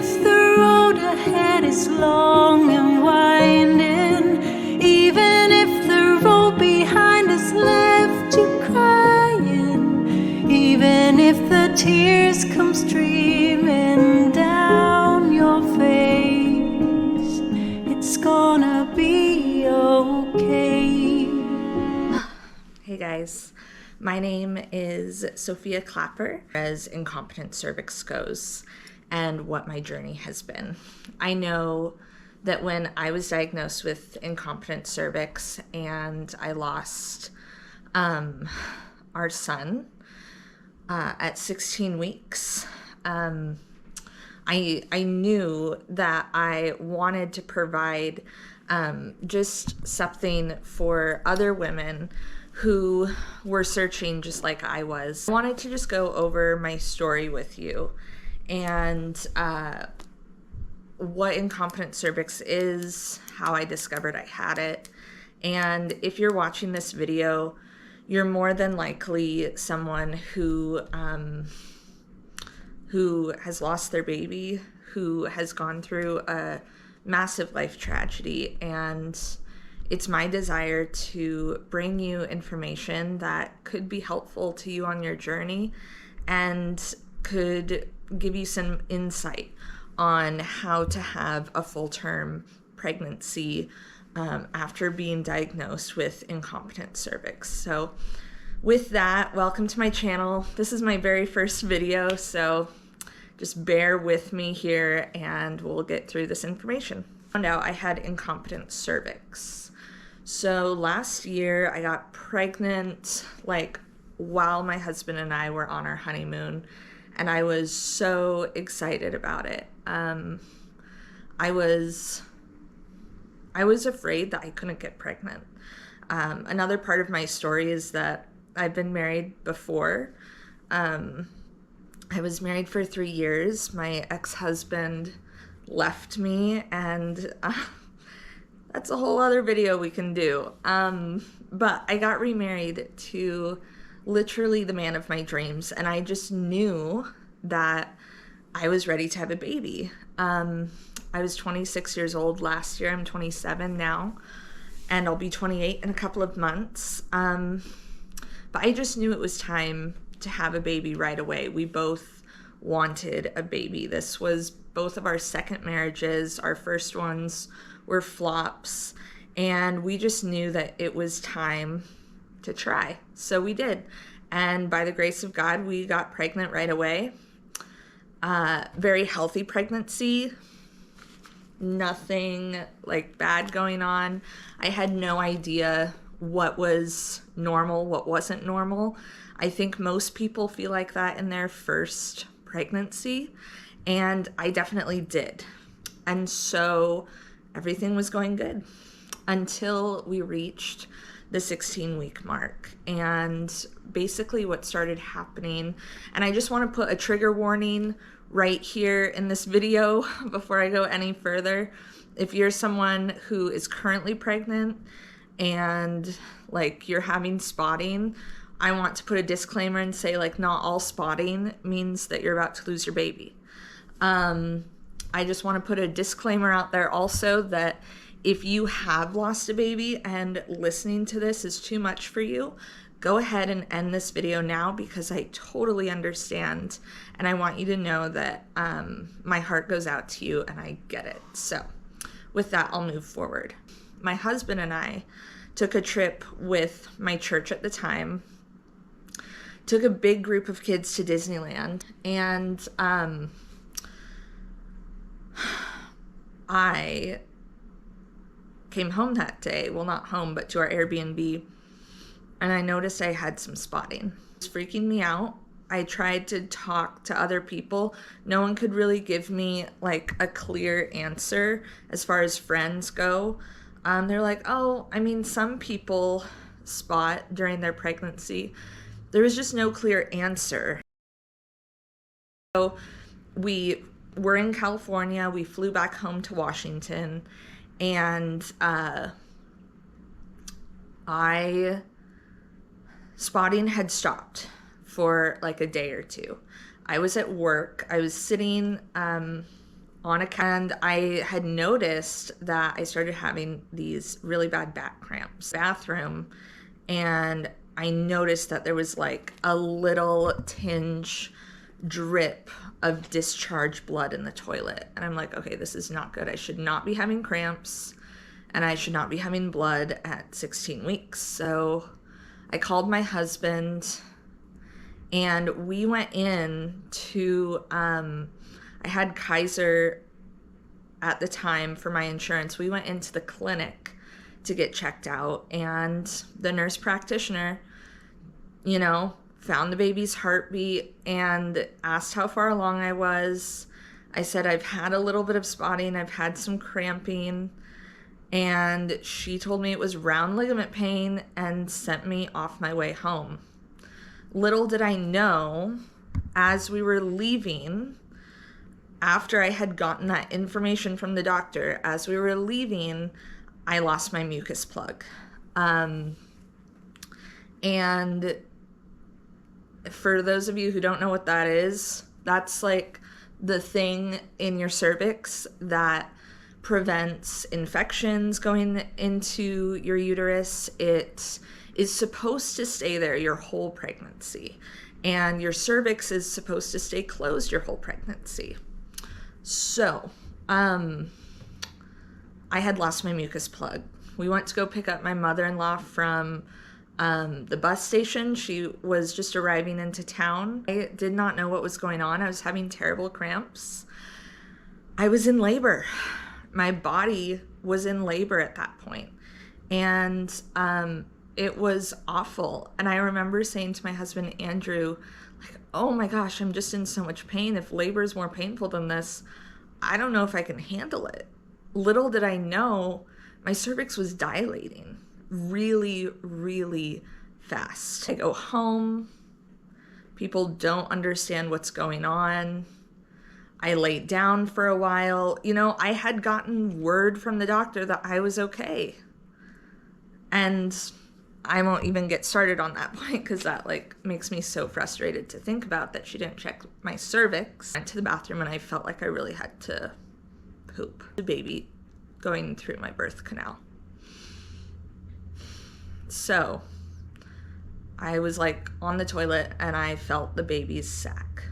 if the road ahead is long and winding, even if the road behind us left you crying, even if the tears come streaming down your face, it's gonna be okay. Hey guys, my name is Sophia Clapper, as Incompetent Cervix goes, and what my journey has been. I know that when I was diagnosed with incompetent cervix and I lost our son at 16 weeks, I knew that I wanted to provide just something for other women who were searching just like I was. I wanted to just go over my story with you and what incompetent cervix is, how I discovered I had it. And if you're watching this video, you're more than likely someone who has lost their baby, who has gone through a massive life tragedy, and it's my desire to bring you information that could be helpful to you on your journey and could give you some insight on how to have a full-term pregnancy after being diagnosed with incompetent cervix. So with that, welcome to my channel. This is my very first video, so just bear with me here and we'll get through this information. I found out I had incompetent cervix. So last year I got pregnant like while my husband and I were on our honeymoon, and I was so excited about it. I was afraid that I couldn't get pregnant. Another part of my story is that I've been married before. I was married for 3 years. My ex-husband left me, and that's a whole other video we can do. But I got remarried to literally the man of my dreams, and I just knew that I was ready to have a baby. I was 26 years old last year. I'm 27 now, and I'll be 28 in a couple of months. But I just knew it was time to have a baby right away. We both wanted a baby. This was both of our second marriages. Our first ones were flops, and we just knew that it was time to try. So we did, and by the grace of God, we got pregnant right away. Very healthy pregnancy, nothing like bad going on. I had no idea what was normal, what wasn't normal. I think most people feel like that in their first pregnancy, and I definitely did. And so everything was going good until we reached the 16-week mark. And basically what started happening, and I just want to put a trigger warning right here in this video before I go any further. If you're someone who is currently pregnant and like you're having spotting, I want to put a disclaimer and say like not all spotting means that you're about to lose your baby. I just want to put a disclaimer out there also that if you have lost a baby and listening to this is too much for you, go ahead and end this video now, because I totally understand, and I want you to know that my heart goes out to you and I get it. So with that, I'll move forward. My husband and I took a trip with my church at the time, took a big group of kids to Disneyland, and I came home that day, well, not home, but to our Airbnb, and I noticed I had some spotting. It was freaking me out. I tried to talk to other people. No one could really give me like a clear answer as far as friends go. They're like, oh, I mean, some people spot during their pregnancy. There was just no clear answer. So we were in California. We flew back home to Washington, and spotting had stopped for like a day or two. I was at work. I was sitting on on a and I had noticed that I started having these really bad back cramps. Bathroom, and I noticed that there was like a little tinge drip of discharged blood in the toilet. And I'm like, okay, this is not good. I should not be having cramps and I should not be having blood at 16 weeks. So I called my husband and we went in to, I had Kaiser at the time for my insurance. We went into the clinic to get checked out, and the nurse practitioner, found the baby's heartbeat and asked how far along I was. I said, I've had a little bit of spotting, I've had some cramping, and she told me it was round ligament pain and sent me off my way home. Little did I know, as we were leaving, after I had gotten that information from the doctor, as we were leaving, I lost my mucus plug. And for those of you who don't know what that is, that's like the thing in your cervix that prevents infections going into your uterus. It is supposed to stay there your whole pregnancy, and your cervix is supposed to stay closed your whole pregnancy. So, I had lost my mucus plug. We went to go pick up my mother-in-law from the bus station. She was just arriving into town. I did not know what was going on. I was having terrible cramps. I was in labor. My body was in labor at that point. And it was awful. And I remember saying to my husband, Andrew, like, oh my gosh, I'm just in so much pain. If labor is more painful than this, I don't know if I can handle it. Little did I know, my cervix was dilating really, really fast. I go home. People don't understand what's going on. I laid down for a while. I had gotten word from the doctor that I was okay. And I won't even get started on that point because that makes me so frustrated to think about that she didn't check my cervix. I went to the bathroom and I felt like I really had to poop. The baby going through my birth canal. So I was on the toilet and I felt the baby's sac.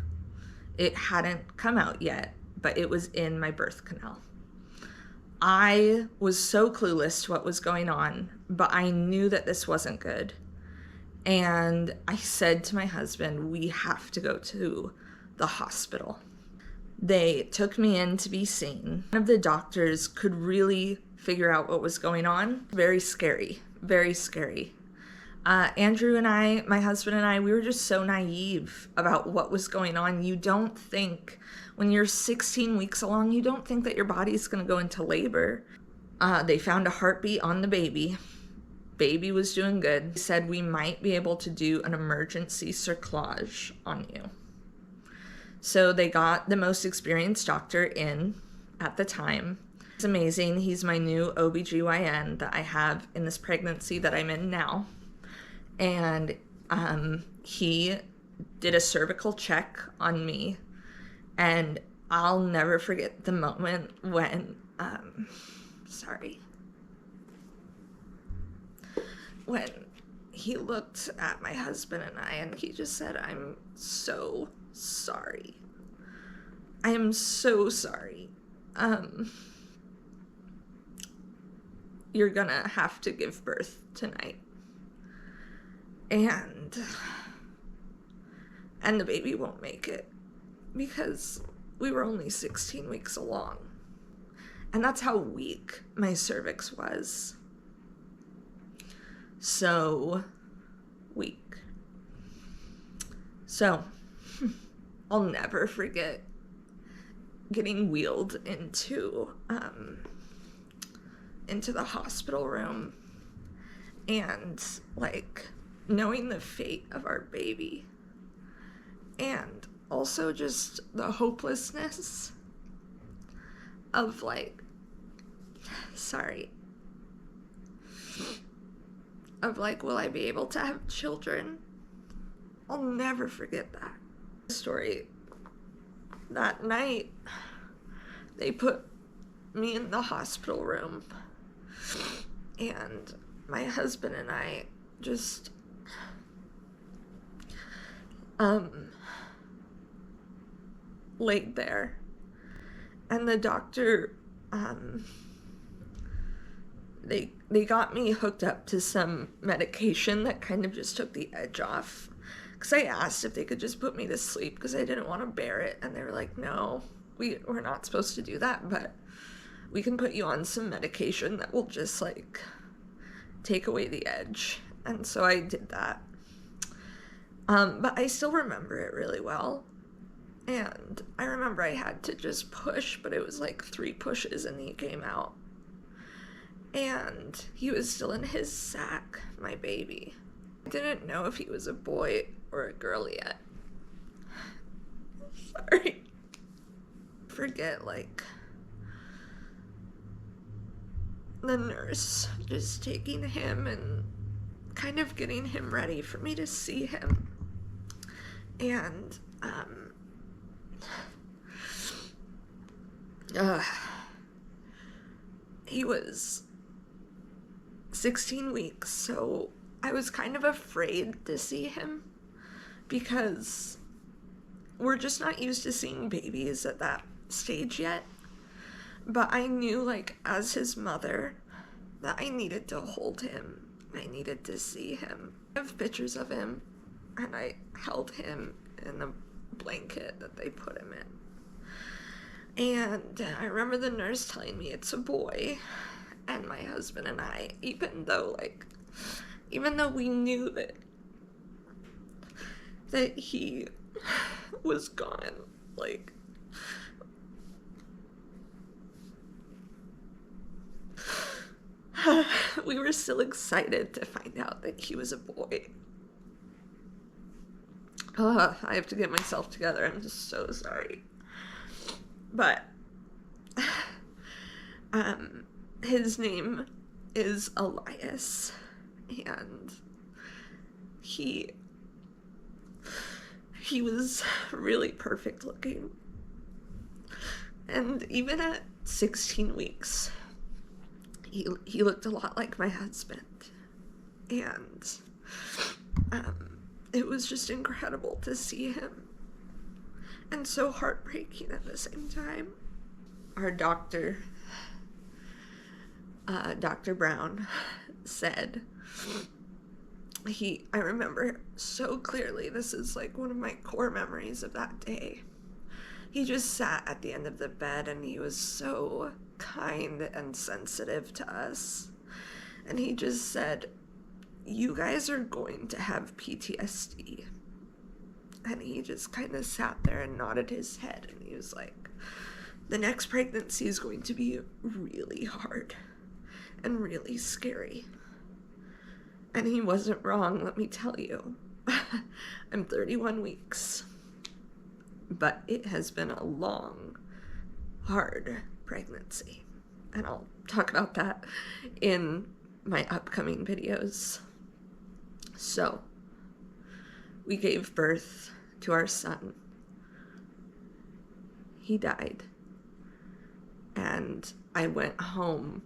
It hadn't come out yet, but it was in my birth canal. I was so clueless to what was going on, but I knew that this wasn't good. And I said to my husband, we have to go to the hospital. They took me in to be seen. One of the doctors could really figure out what was going on. Very scary, very scary. Andrew and I, my husband and I, we were just so naive about what was going on. You don't think, when you're 16 weeks along, you don't think that your body's going to go into labor. They found a heartbeat on the baby. Baby was doing good. They said we might be able to do an emergency cerclage on you. So they got the most experienced doctor in at the time. It's amazing. He's my new OBGYN that I have in this pregnancy that I'm in now. And he did a cervical check on me, and I'll never forget the moment when, when he looked at my husband and I, and he just said, I'm so sorry. I am so sorry. You're gonna have to give birth tonight. And the baby won't make it because we were only 16 weeks along. And that's how weak my cervix was. So weak. So I'll never forget getting wheeled into the hospital room and knowing the fate of our baby, and also just the hopelessness of will I be able to have children? I'll never forget that story. That night, they put me in the hospital room, and my husband and I just laid there, and the doctor they got me hooked up to some medication that kind of just took the edge off, because I asked if they could just put me to sleep because I didn't want to bear it, and they were like, no, we're not supposed to do that, but we can put you on some medication that will just like take away the edge. And so I did that. But I still remember it really well. And I remember I had to just push, but it was like 3 pushes and he came out. And he was still in his sack, my baby. I didn't know if he was a boy or a girl yet. Sorry. Forget, like, the nurse just taking him and kind of getting him ready for me to see him. And, he was 16 weeks, so I was kind of afraid to see him because we're just not used to seeing babies at that stage yet. But I knew, like, as his mother, that I needed to hold him. I needed to see him. I have pictures of him, and I held him in the blanket that they put him in. And I remember the nurse telling me it's a boy, and my husband and I, even though we knew that he was gone, like, we were still excited to find out that he was a boy. I have to get myself together. I'm just so sorry. But his name is Elias, and he was really perfect looking. And even at 16 weeks, he looked a lot like my husband. And it was just incredible to see him, and so heartbreaking at the same time. Our doctor, Dr. Brown, said, I remember so clearly, this is like one of my core memories of that day. He just sat at the end of the bed, and he was so kind and sensitive to us. And he just said, you guys are going to have PTSD. And he just kind of sat there and nodded his head, and he was like, the next pregnancy is going to be really hard and really scary. And he wasn't wrong, let me tell you. I'm 31 weeks, but it has been a long, hard pregnancy. And I'll talk about that in my upcoming videos. So, we gave birth to our son. He died. And I went home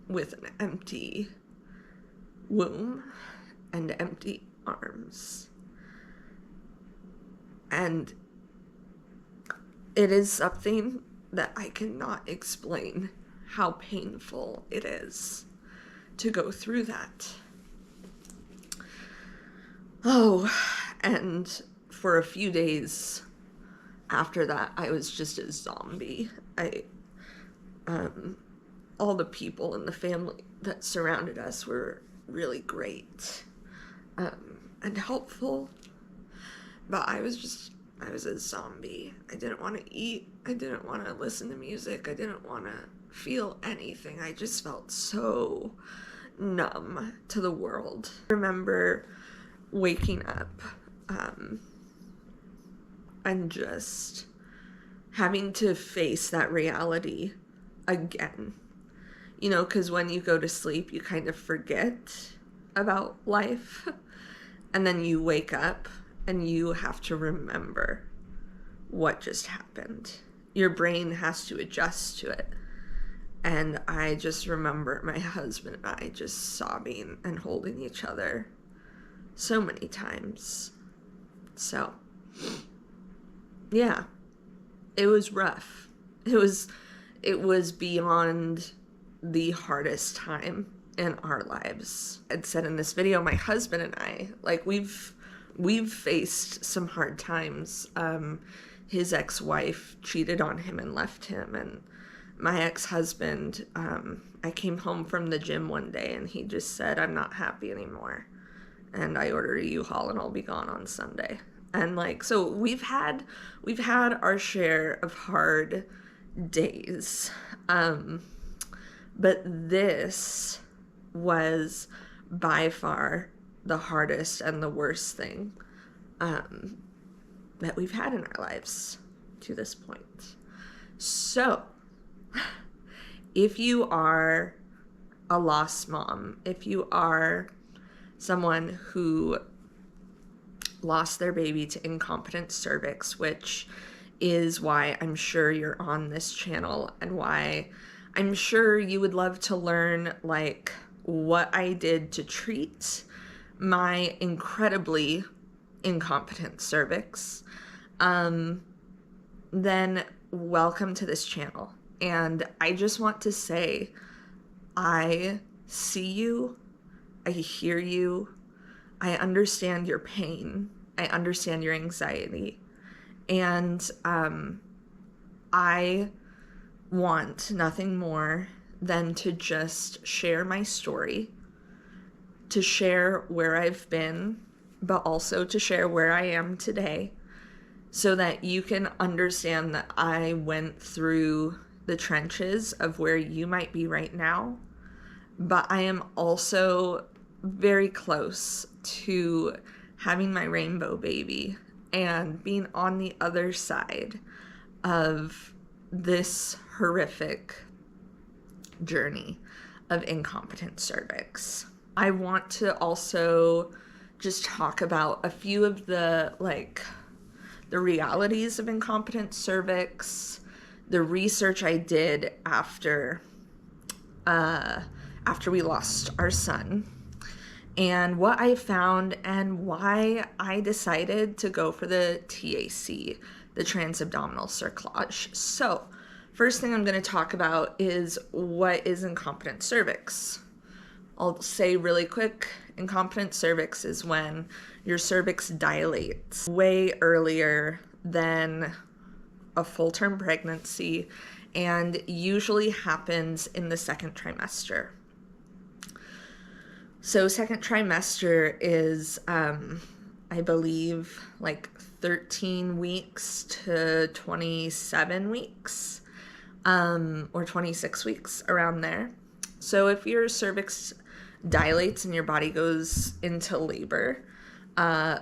with an empty womb and empty arms. And it is something that I cannot explain how painful it is to go through that. Oh, and for a few days after that, I was just a zombie. All the people in the family that surrounded us were really great, and helpful, but I was a zombie. I didn't want to eat. I didn't want to listen to music. I didn't want to feel anything. I just felt so numb to the world. I remember waking up and just having to face that reality again. You know, because when you go to sleep, you kind of forget about life, and then you wake up and you have to remember what just happened. Your brain has to adjust to it. And I just remember my husband and I just sobbing and holding each other so many times. So, yeah, it was rough. It was beyond the hardest time in our lives. I'd said in this video, my husband and I, like, we've faced some hard times. His ex-wife cheated on him and left him, and my ex-husband, I came home from the gym one day and he just said, "I'm not happy anymore, and I ordered a U-Haul and I'll be gone on Sunday." And like, so we've had our share of hard days. But this was by far the hardest and the worst thing that we've had in our lives to this point. So, if you are a lost mom, if you are someone who lost their baby to incompetent cervix, which is why I'm sure you're on this channel and why I'm sure you would love to learn like what I did to treat my incredibly incompetent cervix, then welcome to this channel. And I just want to say, I see you, I hear you, I understand your pain, I understand your anxiety, and I want nothing more than to just share my story, to share where I've been, but also to share where I am today, so that you can understand that I went through the trenches of where you might be right now, but I am also very close to having my rainbow baby and being on the other side of this horrific journey of incompetent cervix. I want to also just talk about a few of the realities of incompetent cervix, the research I did after we lost our son, and what I found and why I decided to go for the TAC, the Transabdominal Cerclage. So, first thing I'm going to talk about is what is incompetent cervix. I'll say really quick, incompetent cervix is when your cervix dilates way earlier than a full-term pregnancy and usually happens in the second trimester. So second trimester is, I believe, like 13 weeks to 27 weeks, or 26 weeks, around there. So if your cervix dilates and your body goes into labor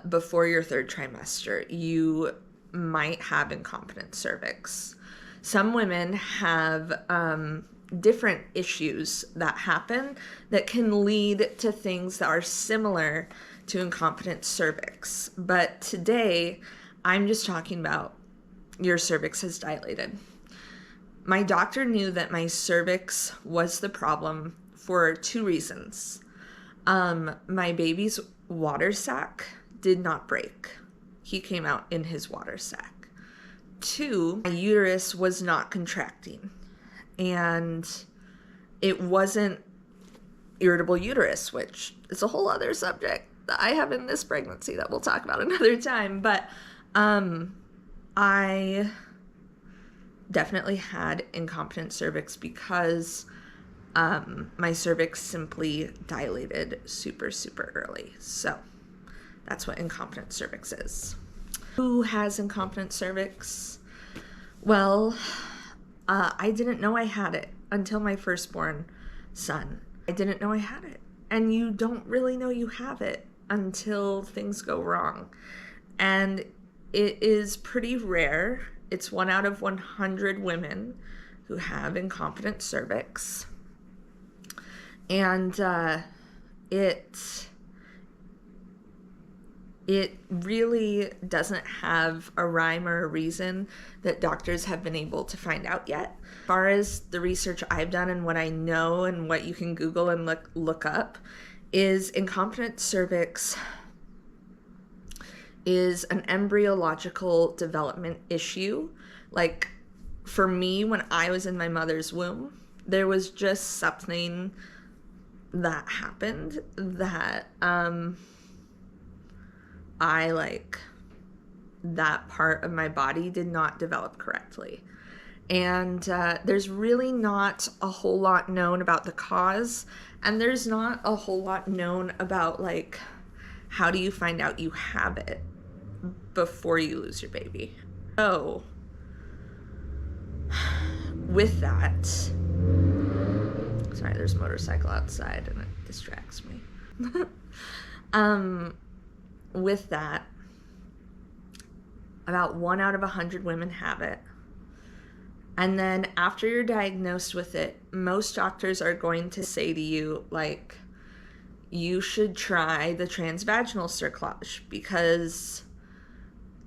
before your third trimester, you might have incompetent cervix. Some women have different issues that happen that can lead to things that are similar to incompetent cervix. But today, I'm just talking about your cervix has dilated. My doctor knew that my cervix was the problem for two reasons. My baby's water sac did not break. He came out in his water sac. 2, my uterus was not contracting, and it wasn't irritable uterus, which is a whole other subject that I have in this pregnancy that we'll talk about another time. But I definitely had incompetent cervix because my cervix simply dilated super, super early. So that's what incompetent cervix is. Who has incompetent cervix? Well, I didn't know I had it until my firstborn son. I didn't know I had it. And you don't really know you have it until things go wrong. And it is pretty rare. It's 1 out of 100 women who have incompetent cervix. And it really doesn't have a rhyme or a reason that doctors have been able to find out yet. As far as the research I've done and what I know and what you can Google and look up, is incompetent cervix is an embryological development issue. Like, for me, when I was in my mother's womb, there was just something that happened that that part of my body did not develop correctly. And there's really not a whole lot known about the cause, and there's not a whole lot known about, like, how do you find out you have it before you lose your baby. So with that, sorry, there's a motorcycle outside and it distracts me. With that, about 1 out of 100 women have it. And then after you're diagnosed with it, most doctors are going to say to you, like, you should try the transvaginal cerclage, because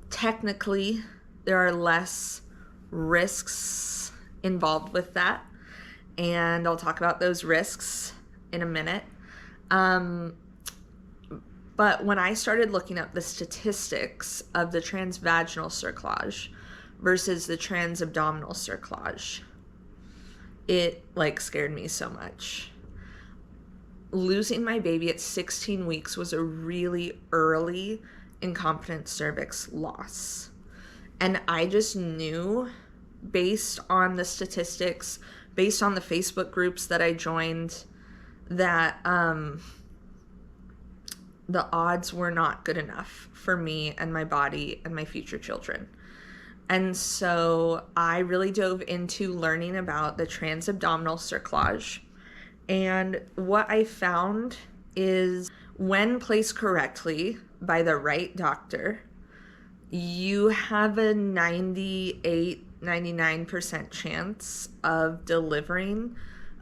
technically there are less risks involved with that. And I'll talk about those risks in a minute. But when I started looking up the statistics of the transvaginal cerclage versus the transabdominal cerclage, it scared me so much. Losing my baby at 16 weeks was a really early incompetent cervix loss. And I just knew, based on the statistics, based on the Facebook groups that I joined, that the odds were not good enough for me and my body and my future children. And so I really dove into learning about the transabdominal cerclage. And what I found is, when placed correctly by the right doctor, you have a 99% chance of delivering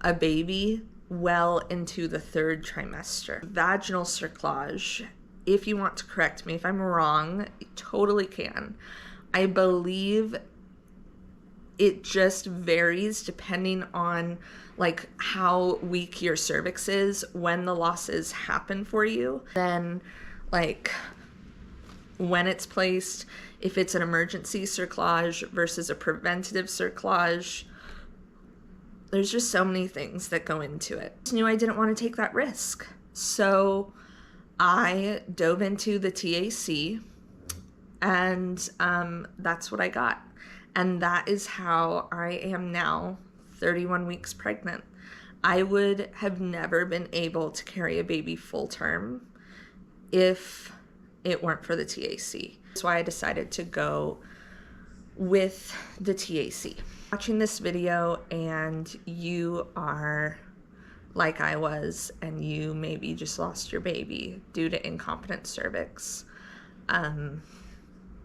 a baby well into the 3rd trimester. Vaginal cerclage, if you want to correct me if I'm wrong, you totally can. I believe it just varies depending on how weak your cervix is when the losses happen for you. Then when it's placed, if it's an emergency cerclage versus a preventative cerclage, there's just so many things that go into it. I knew I didn't want to take that risk. So I dove into the TAC, and that's what I got. And that is how I am now, 31 weeks pregnant. I would have never been able to carry a baby full term if it weren't for the TAC. That's why I decided to go with the TAC. Watching this video and you are like I was, and you maybe just lost your baby due to incompetent cervix,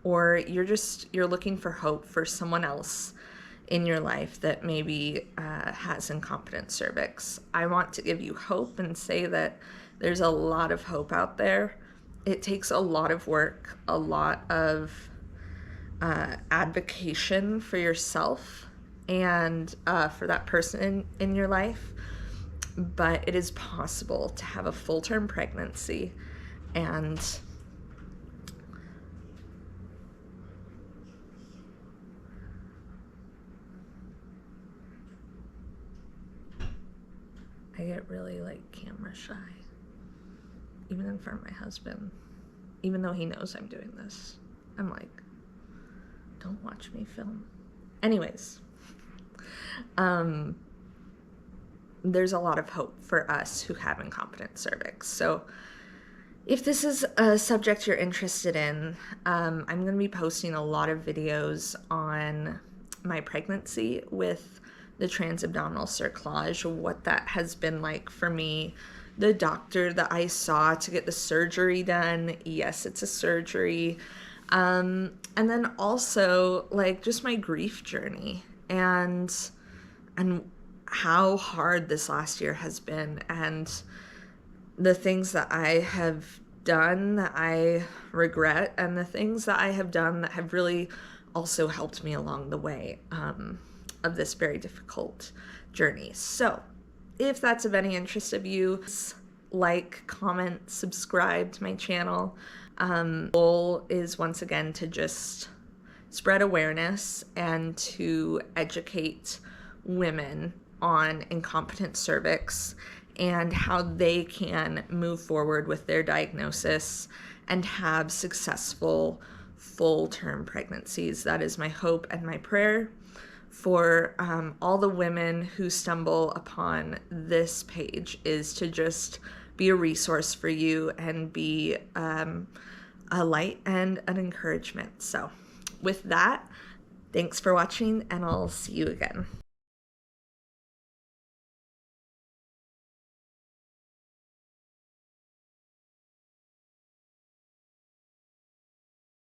or you're looking for hope for someone else in your life that maybe has incompetent cervix. I want to give you hope and say that there's a lot of hope out there. It takes a lot of work, a lot of advocation for yourself and for that person in your life, but it is possible to have a full-term pregnancy. And I get really camera shy, even in front of my husband, even though he knows I'm doing this. I'm like, don't watch me film. Anyways, there's a lot of hope for us who have incompetent cervix. So if this is a subject you're interested in, I'm going to be posting a lot of videos on my pregnancy with the transabdominal cerclage, what that has been like for me, the doctor that I saw to get the surgery done. Yes, it's a surgery. And then also just my grief journey and how hard this last year has been, and the things that I have done that I regret, and the things that I have done that have really also helped me along the way of this very difficult journey. So if that's of any interest of you, like, comment, subscribe to my channel. Goal is once again to just spread awareness and to educate women on incompetent cervix and how they can move forward with their diagnosis and have successful full-term pregnancies. That is my hope and my prayer for all the women who stumble upon this page, is to just be a resource for you and be a light and an encouragement. So with that, thanks for watching, and I'll see you again.